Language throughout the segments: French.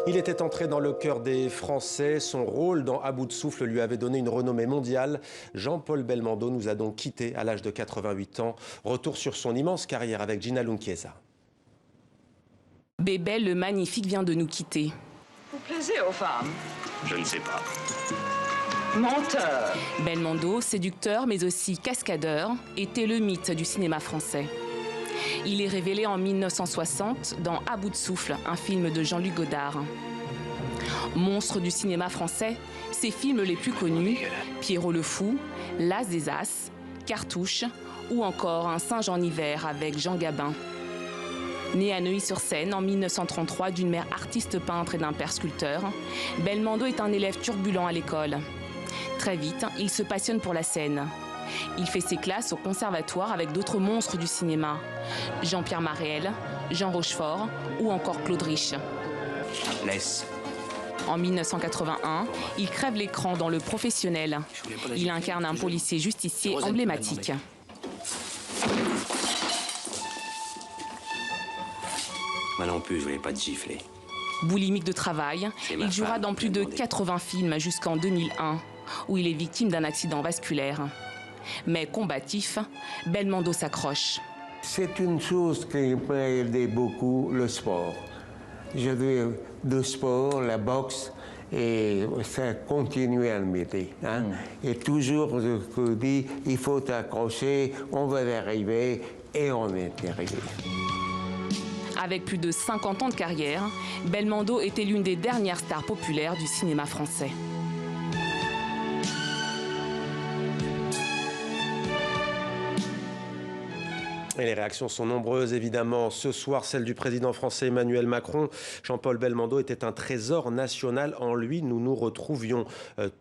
Il était entré dans le cœur des Français. Son rôle dans À bout de souffle lui avait donné une renommée mondiale. Jean-Paul Belmondo nous a donc quittés à l'âge de 88 ans. Retour sur son immense carrière avec Gina Lunchiesa. Bébel le magnifique vient de nous quitter. Vous plaisez aux femmes? Je ne sais pas. Menteur. Belmondo, séducteur mais aussi cascadeur, était le mythe du cinéma français. Il est révélé en 1960 dans À bout de souffle, un film de Jean-Luc Godard. Monstre du cinéma français, ses films les plus connus, Pierrot le Fou, L'As des As, Cartouche ou encore Un singe en hiver avec Jean Gabin. Né à Neuilly-sur-Seine en 1933 d'une mère artiste peintre et d'un père sculpteur, Belmondo est un élève turbulent à l'école. Très vite, il se passionne pour la scène. Il fait ses classes au conservatoire avec d'autres monstres du cinéma, Jean-Pierre Marielle, Jean Rochefort ou encore Claude Rich. Laisse. En 1981, il crève l'écran dans Le Professionnel. Il incarne un policier justicier emblématique. Moi non plus, je voulais pas te gifler. Boulimique de travail, il jouera dans plus de 80 films jusqu'en 2001, où il est victime d'un accident vasculaire. Mais combatif, Belmondo s'accroche. C'est une chose qui m'a aidé beaucoup, le sport. J'ai vu le sport, la boxe, et ça continue à m'aider. Hein? Et toujours, je dis, il faut t'accrocher, on va y arriver, et on est arrivé. Avec plus de 50 ans de carrière, Belmondo était l'une des dernières stars populaires du cinéma français. Et les réactions sont nombreuses, évidemment. Ce soir, celle du président français Emmanuel Macron. Jean-Paul Belmondo était un trésor national. En lui, nous nous retrouvions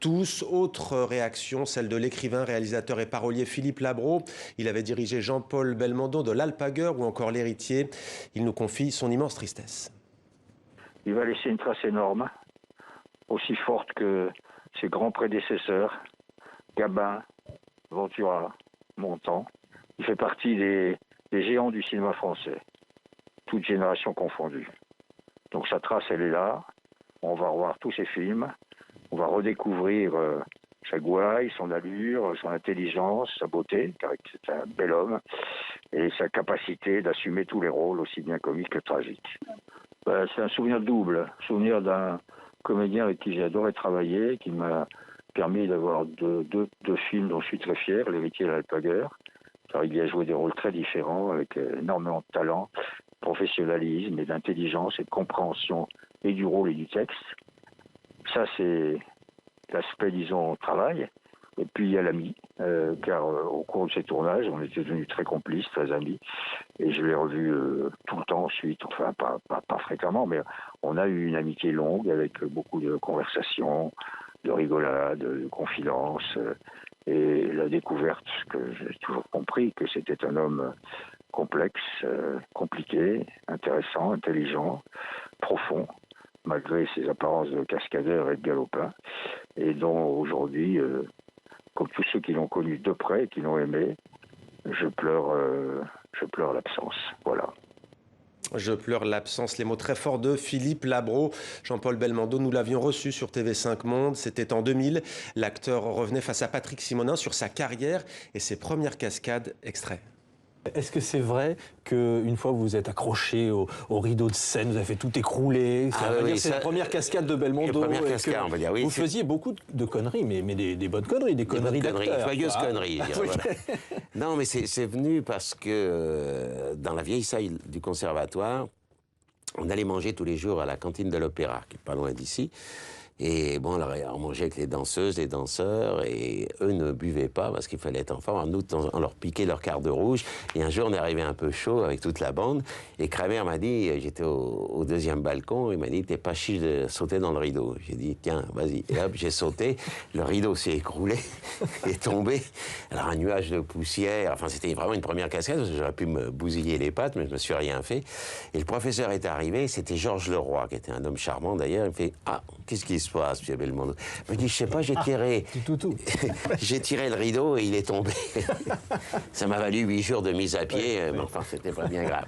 tous. Autre réaction, celle de l'écrivain, réalisateur et parolier Philippe Labro. Il avait dirigé Jean-Paul Belmondo de l'Alpagueur ou encore L'Héritier. Il nous confie son immense tristesse. Il va laisser une trace énorme, aussi forte que ses grands prédécesseurs, Gabin, Ventura, Montand. Il fait partie des géants du cinéma français, toutes générations confondues. Donc sa trace, elle est là. On va revoir tous ses films. On va redécouvrir sa gouaille, son allure, son intelligence, sa beauté, car c'est un bel homme, et sa capacité d'assumer tous les rôles, aussi bien comiques que tragiques. C'est un souvenir double, souvenir d'un comédien avec qui j'ai adoré travailler, qui m'a permis d'avoir deux films dont je suis très fier, L'Héritier et l'Alpagueur. Alors, il y a joué des rôles très différents, avec énormément de talent, professionnalisme et d'intelligence et de compréhension et du rôle et du texte. Ça, c'est l'aspect, disons, travail. Et puis, il y a l'ami, car au cours de ces tournages, on était devenus très complices, très amis. Et je l'ai revu tout le temps ensuite, enfin, pas fréquemment, mais on a eu une amitié longue avec beaucoup de conversations, de rigolades, de confidences. Et la découverte, que j'ai toujours compris, que c'était un homme complexe, compliqué, intéressant, intelligent, profond, malgré ses apparences de cascadeur et de galopin, et dont aujourd'hui, comme tous ceux qui l'ont connu de près et qui l'ont aimé, je pleure l'absence. Voilà. Je pleure l'absence, les mots très forts de Philippe Labro. Jean-Paul Belmondo, nous l'avions reçu sur TV5 Monde, c'était en 2000. L'acteur revenait face à Patrick Simonin sur sa carrière et ses premières cascades. Extrait. Est-ce que c'est vrai qu'une fois vous vous êtes accroché au rideau de scène, vous avez fait tout écrouler? C'est la première cascade de Belmondo. La première cascade, on va dire, oui. Vous faisiez beaucoup de conneries, mais des bonnes conneries, des conneries d'acteurs. Joyeuses conneries. Oui. Voilà. Non, mais c'est venu parce que dans la vieille salle du conservatoire, on allait manger tous les jours à la cantine de l'Opéra, qui est pas loin d'ici. Et bon, on mangeait avec les danseuses, les danseurs, et eux ne buvaient pas parce qu'il fallait être en forme. Nous, on leur piquait leur carte rouge. Et un jour, on est arrivé un peu chaud avec toute la bande. Et Kramer m'a dit, j'étais au deuxième balcon, il m'a dit, t'es pas chiche de sauter dans le rideau. J'ai dit, tiens, vas-y. Et hop, j'ai sauté. Le rideau s'est écroulé, est tombé. Alors, un nuage de poussière. Enfin, c'était vraiment une première cascade, parce que j'aurais pu me bousiller les pattes, mais je me suis rien fait. Et le professeur est arrivé, c'était Georges Leroy, qui était un homme charmant d'ailleurs. Il me fait, ah, qu'est-ce qui se passe, monsieur Belmondo? Il me dit, je sais pas, j'ai tiré. J'ai tiré le rideau et il est tombé. Ça m'a valu 8 jours de mise à pied, mais enfin, c'était pas bien grave.